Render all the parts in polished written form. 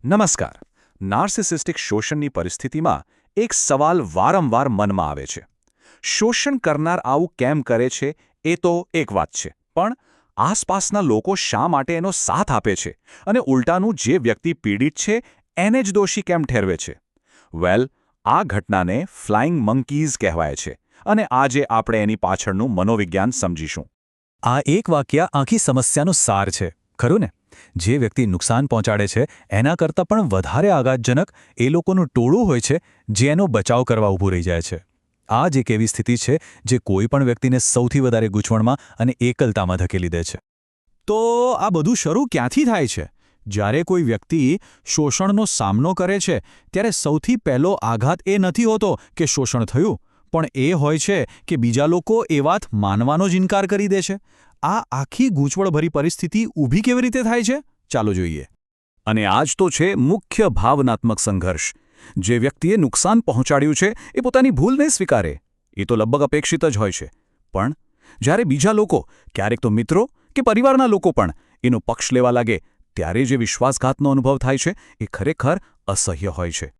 નમસ્કાર. નાર્સિસિસ્ટિક શોષણની પરિસ્થિતિમાં એક સવાલ વારંવાર મનમાં આવે છે. શોષણ કરનાર આવું કેમ કરે છે એ તો એક વાત છે, પણ આસપાસના લોકો શા માટે એનો સાથ આપે છે અને ઉલટાનું જે વ્યક્તિ પીડિત છે એને જ દોષી કેમ ઠેરવે છે? વેલ, આ ઘટનાને ફ્લાઇંગ મંકીઝ કહેવાય છે અને આજે આપણે એની પાછળનું મનોવિજ્ઞાન સમજીશું. આ એક વાક્ય આખી સમસ્યાનો સાર છે, ખરું ને? જે વ્યક્તિ નુકસાન પહોંચાડે છે એના કરતાં પણ વધારે આઘાતજનક એ લોકોનું ટોળું હોય છે જે એનો બચાવ કરવા ઊભું રહી જાય છે. આ જ એક એવી સ્થિતિ છે જે કોઈ પણ વ્યક્તિને સૌથી વધારે ગૂંચવણમાં અને એકલતામાં ધકેલી દે છે. તો આ બધું શરૂ ક્યાંથી થાય છે? જ્યારે કોઈ વ્યક્તિ શોષણનો સામનો કરે છે ત્યારે સૌથી પહેલો આઘાત એ નથી હોતો કે શોષણ થયું, પણ એ હોય છે કે બીજા લોકો એ વાત માનવાનો જ ઇનકાર કરી દે છે. આ આખી ગૂંચવણભરી પરિસ્થિતિ ઊભી કેવી રીતે થાય છે? ચાલો જોઈએ. અને આ જ તો છે મુખ્ય ભાવનાત્મક સંઘર્ષ. જે વ્યક્તિએ નુકસાન પહોંચાડ્યું છે એ પોતાની ભૂલને સ્વીકારે, એ તો લગભગ અપેક્ષિત જ હોય છે. પણ જ્યારે બીજા લોકો, ક્યારેક તો મિત્રો કે પરિવારના લોકો પણ એનો પક્ષ લેવા લાગે, ત્યારે જે વિશ્વાસઘાતનો અનુભવ થાય છે એ ખરેખર અસહ્ય હોય છે.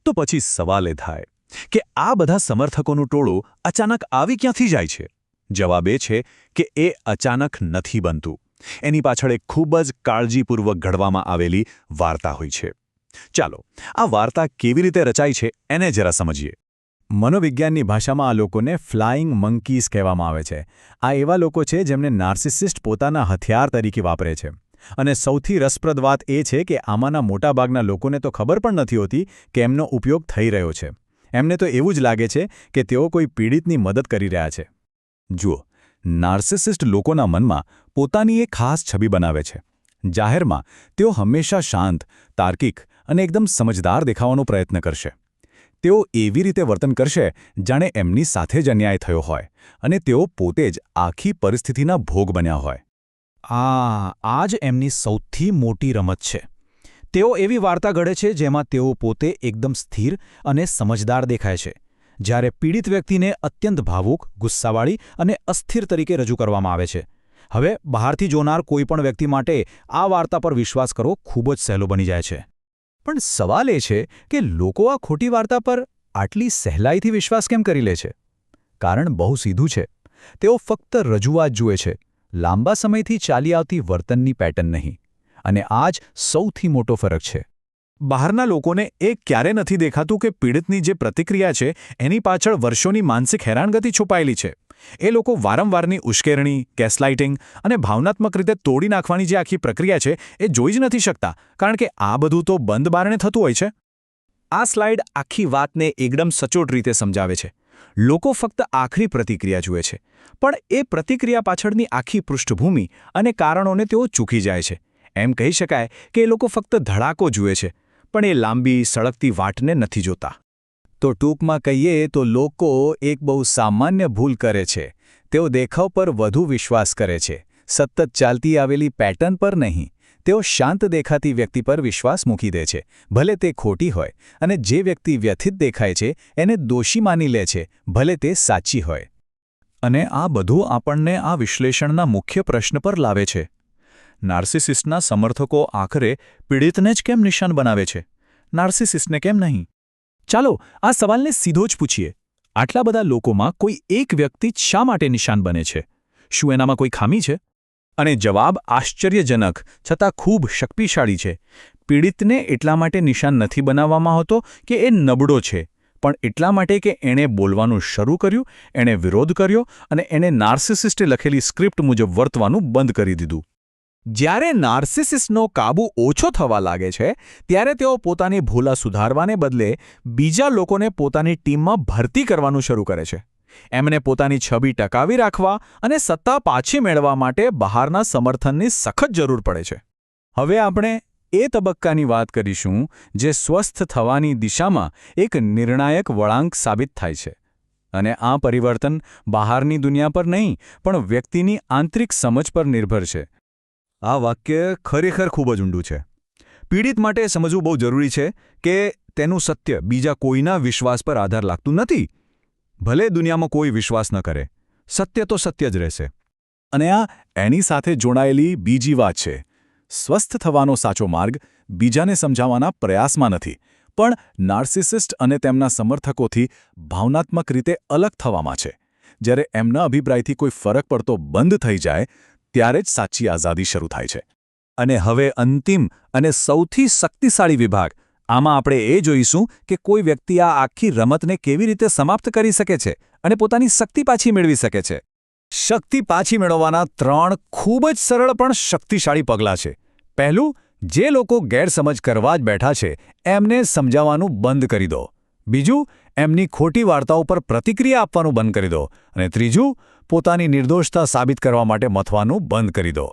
તો પછી સવાલ એ થાય કે આ બધા સમર્થકોનું ટોળું અચાનક આવી ક્યાંથી જાય છે? જવાબ એ છે કે એ અચાનક નથી બનતું. એની પાછળ એક ખૂબ જ કાળજીપૂર્વક ઘડવામાં આવેલી વાર્તા હોય છે. ચાલો, આ વાર્તા કેવી રીતે રચાય છે એને જરા સમજીએ. મનોવિજ્ઞાનની ભાષામાં આ લોકોને ફ્લાઇંગ મંકીઝ કહેવામાં આવે છે. આ એવા લોકો છે જેમને નાર્સિસિસ્ટ પોતાના હથિયાર તરીકે વાપરે છે. અને સૌથી રસપ્રદ વાત એ છે કે આમાંના મોટાભાગના લોકોને તો ખબર પણ નથી હોતી કે એમનો ઉપયોગ થઈ રહ્યો છે. એમને તો એવું જ લાગે છે કે તેઓ કોઈ પીડિતની મદદ કરી રહ્યા છે. જુઓ, નાર્સિસિસ્ટ લોકોના મનમાં પોતાની એક ખાસ છબી બનાવે છે. જાહેરમાં તેઓ હંમેશા શાંત, તાર્કિક અને એકદમ સમજદાર દેખાવાનો પ્રયત્ન કરશે. તેઓ એવી રીતે વર્તન કરશે જાણે એમની સાથે જ અન્યાય થયો હોય અને તેઓ પોતે જ આખી પરિસ્થિતિના ભોગ બન્યા હોય. આ જ એમની સૌથી મોટી રમત છે. તેઓ એવી વાર્તા ઘડે છે જેમાં તેઓ પોતે એકદમ સ્થિર અને સમજદાર દેખાય છે, જ્યારે પીડિત વ્યક્તિને અત્યંત ભાવુક, ગુસ્સાવાળી અને અસ્થિર તરીકે રજૂ કરવામાં આવે છે. હવે બહારથી જોનાર કોઈપણ વ્યક્તિ માટે આ વાર્તા પર વિશ્વાસ કરવો ખૂબ જ સહેલો બની જાય છે. પણ સવાલ એ છે કે લોકો આ ખોટી વાર્તા પર આટલી સહેલાઈથી વિશ્વાસ કેમ કરી લે છે? કારણ બહુ સીધું છે. તેઓ ફક્ત રજૂઆત જુએ છે, લાંબા સમયથી ચાલી આવતી વર્તનની પેટર્ન નહીં. અને આ જ સૌથી મોટો ફરક છે. બહારના લોકોને એ ક્યારે નથી દેખાતું કે પીડિતની જે પ્રતિક્રિયા છે એની પાછળ વર્ષોની માનસિક હેરાનગતિ છુપાયેલી છે. એ લોકો વારંવારની ઉશ્કેરણી, ગેસલાઇટિંગ અને ભાવનાત્મક રીતે તોડી નાખવાની જે આખી પ્રક્રિયા છે એ જોઈ જ નથી શકતા, કારણ કે આ બધું તો બંધ બારણે થતું હોય છે. આ સ્લાઇડ આખી વાતને એકદમ સચોટ રીતે સમજાવે છે. લોકો ફક્ત આખરી પ્રતિક્રિયા જુએ છે, પણ એ પ્રતિક્રિયા પાછળની આખી પૃષ્ઠભૂમિ અને કારણોને તેઓ ચૂકી જાય છે. એમ કહી શકાય કે એ લોકો ફક્ત ધડાકો જુએ છે, પણ એ લાંબી, સળગતી વાટને નથી જોતા. તો ટૂંકમાં કહીએ તો લોકો એક બહુ સામાન્ય ભૂલ કરે છે. તેઓ દેખાવ પર વધુ વિશ્વાસ કરે છે, સતત ચાલતી આવેલી પેટર્ન પર નહીં. તેઓ શાંત દેખાતી વ્યક્તિ પર વિશ્વાસ મૂકી દે છે, ભલે તે ખોટી હોય, અને જે વ્યક્તિ વ્યથિત દેખાય છે એને દોષી માની લે છે, ભલે તે સાચી હોય. અને આ બધું આપણને આ વિશ્લેષણના મુખ્ય પ્રશ્ન પર લાવે છે. નાર્સિસિસ્ટના સમર્થકો આખરે પીડિતને જ કેમ નિશાન બનાવે છે, નાર્સિસિસ્ટને કેમ નહીં? ચાલો આ સવાલને સીધો જ પૂછીએ. આટલા બધા લોકોમાં કોઈ એક વ્યક્તિ જ શા માટે નિશાન બને છે? શું એનામાં કોઈ ખામી છે? અને જવાબ આશ્ચર્યજનક છતાં ખૂબ શક્તિશાળી છે. પીડિતને એટલા માટે નિશાન નથી બનાવવામાં આવતો કે એ નબળો છે, પણ એટલા માટે કે એણે બોલવાનું શરૂ કર્યું, એણે વિરોધ કર્યો અને એણે નાર્સિસિસ્ટે લખેલી સ્ક્રિપ્ટ મુજબ વર્તવાનું બંધ કરી દીધું. જ્યારે નાર્સિસિસ્ટનો કાબુ ઓછો થવા લાગે છે ત્યારે તેઓ પોતાની ભૂલા સુધારવાને બદલે બીજા લોકોને પોતાની ટીમમાં ભરતી કરવાનું શરૂ કરે છે. એમને પોતાની છબી ટકાવી રાખવા અને સત્તા પાછી મેળવવા માટે બહારના સમર્થનની સખત જરૂર પડે છે. હવે આપણે એ તબક્કાની વાત કરીશું જે સ્વસ્થ થવાની દિશામાં એક નિર્ણાયક વળાંક સાબિત થાય છે. અને આ પરિવર્તન બહારની દુનિયા પર નહીં, પણ વ્યક્તિની આંતરિક સમજ પર નિર્ભર છે. આ વાક્ય ખરેખર ખૂબ જ ઊંડું છે. પીડિત માટે સમજવું બહુ જરૂરી છે કે તેનું સત્ય બીજા કોઈના વિશ્વાસ પર આધાર રાખતું નથી. ભલે દુનિયામાં કોઈ વિશ્વાસ ન કરે, સત્ય તો સત્ય જ રહેશે. અને આ એની સાથે જોડાયેલી બીજી વાત છે. સ્વસ્થ થવાનો સાચો માર્ગ બીજાને સમજાવવાના પ્રયાસમાં નથી, પણ નાર્સિસિસ્ટ અને તેમના સમર્થકોથી ભાવનાત્મક રીતે અલગ થવામાં છે. જ્યારે એમના અભિપ્રાયથી કોઈ ફરક પડતો બંધ થઈ જાય ત્યારે જ સાચી આઝાદી શરૂ થાય છે. અને હવે અંતિમ અને સૌથી શક્તિશાળી વિભાગ, આમાં આપણે એ જોઈશું કે કોઈ વ્યક્તિ આ આખી રમતને કેવી રીતે સમાપ્ત કરી શકે છે અને પોતાની શક્તિ પાછી મેળવી શકે છે. શક્તિ પાછી મેળવવાના 3 ખૂબ જ સરળ પણ શક્તિશાળી પગલાં છે. પહેલું, જે લોકો ગેરસમજ કરવા જ બેઠા છે એમને સમજાવવાનું બંધ કરી દો. બીજું, એમની ખોટી વાર્તાઓ પર પ્રતિક્રિયા આપવાનું બંધ કરી દો. અને ત્રીજું, પોતાની નિર્દોષતા સાબિત કરવા માટે મથવાનું બંધ કરી દો.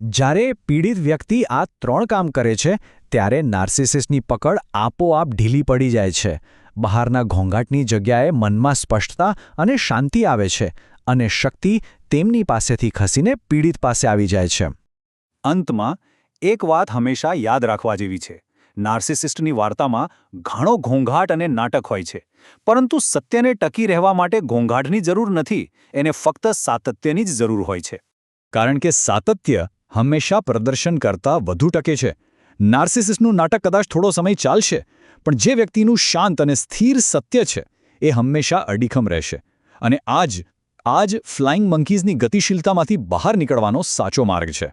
જ્યારે પીડિત વ્યક્તિ આ 3 કામ કરે છે ત્યારે નાર્સિસિસ્ટની પકડ આપોઆપ ઢીલી પડી જાય છે. બહારના ઘોંઘાટની જગ્યાએ મનમાં સ્પષ્ટતા અને શાંતિ આવે છે અને શક્તિ તેમની પાસેથી ખસીને પીડિત પાસે આવી જાય છે. અંતમાં એક વાત હંમેશા યાદ રાખવા જેવી છે. નાર્સિસિસ્ટની વાર્તામાં ઘણો ઘોંઘાટ અને નાટક હોય છે, પરંતુ સત્યને ટકી રહેવા માટે ઘોંઘાટની જરૂર નથી, એને ફક્ત સાતત્યની જ જરૂર હોય છે. કારણ કે સાતત્ય હંમેશા પ્રદર્શન કરતાં વધુ ટકે છે. નાર્સિસિસ્ટનું નાટક કદાચ થોડો સમય ચાલશે, પણ જે વ્યક્તિનું શાંત અને સ્થિર સત્ય છે એ હંમેશા અડીખમ રહેશે. અને આ જ ફ્લાઇંગ મંકીઝની ગતિશીલતામાંથી બહાર નીકળવાનો સાચો માર્ગ છે.